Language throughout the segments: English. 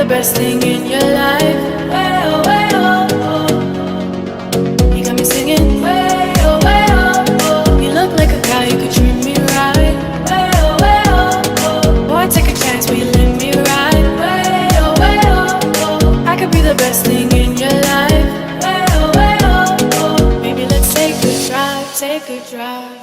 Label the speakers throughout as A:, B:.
A: the best thing in your life. Way oh, way oh, oh. You got me singing. Way oh, way oh, oh. You look like a guy who could treat me right. Way oh, oh. Boy, take a chance, will you let me ride? Way oh, oh. I could be the best thing in your life. Way oh, oh. Maybe let's take a drive, take a drive.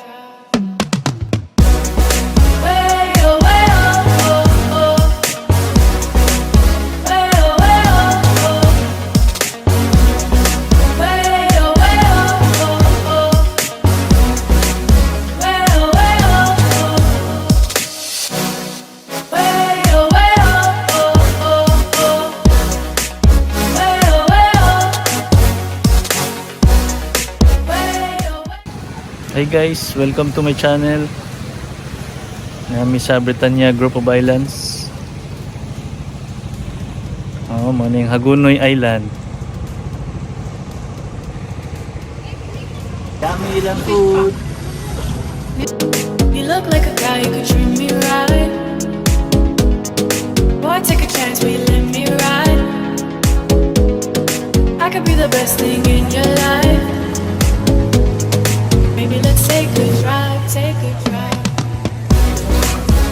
B: Hey guys, welcome to my channel. Nami sa Britannia Group of Islands. Muna yung Hagonoy Island. Dami ilang food.
A: You look like a guy who could treat me right. Boy, take a chance, will you let me ride? I could be the best thing in your life. Maybe let's take a drive, take a drive.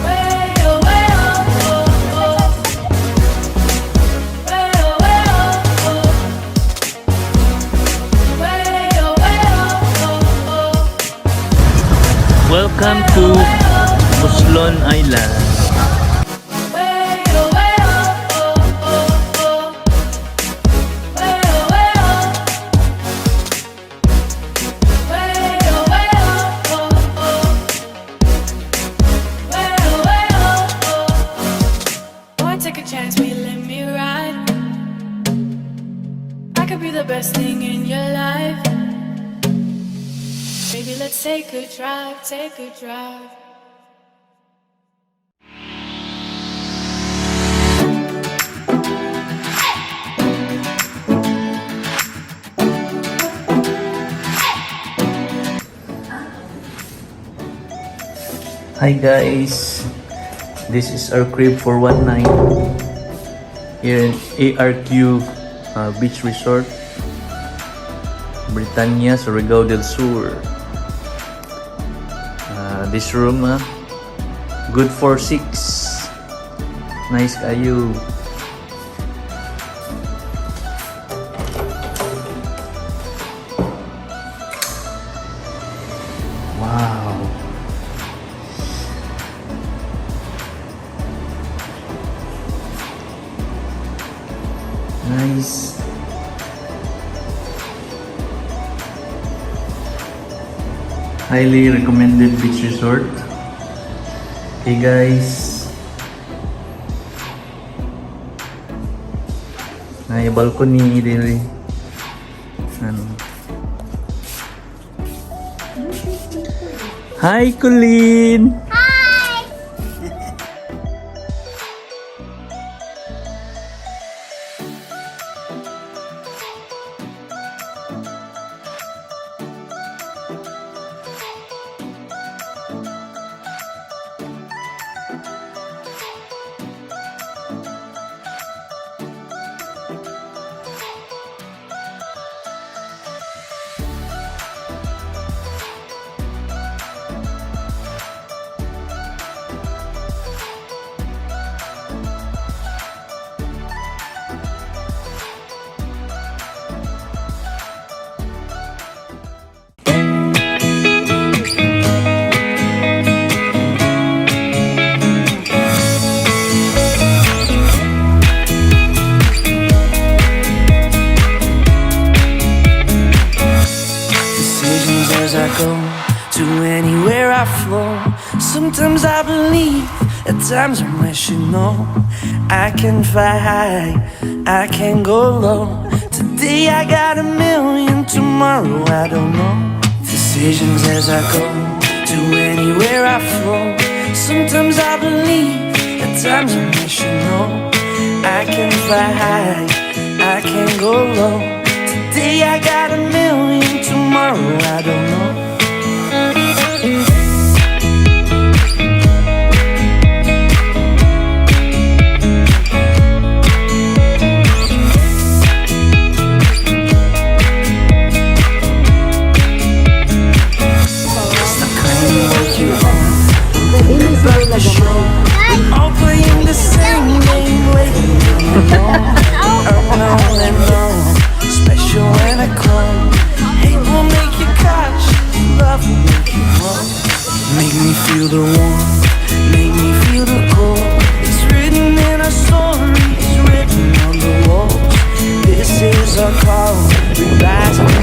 A: Way oh, way oh, oh, oh. Way oh, way oh, oh. Way oh, way oh, oh, oh.
B: Welcome to Buslon Island.
A: Way oh, way oh, oh, oh, oh. Way oh, way oh. Way oh, way oh, oh, oh. Way oh, way oh, oh. Boy, take a chance, will you let me ride? I could be the best thing in your life. Maybe let's take a drive, take a drive.
B: Hi guys, this is our crib for one night here in ARQ Beach Resort, Britannia, Surigao del Sur. This room, good for 6. Nice kayo. Wow. Nice. Highly recommended beach resort. Hey guys. May balcony diri. Ano? Hi Colleen.
C: As I go to anywhere I flow, sometimes I believe, at times I wish you know. I can fly high, I can go low. Today I got 1,000,000, tomorrow I don't know. Decisions as I go to anywhere I flow. Sometimes I believe, at times I wish you know. I can fly high, I can go low. Today I got 1,000,000, tomorrow I don't know. All playing the same game, waiting unknown and known. Special when I come. Hate will make you catch, love will make you run. Make me feel the warmth, make me feel the cold. It's written in our stories, written on the walls. This is our call, we rise.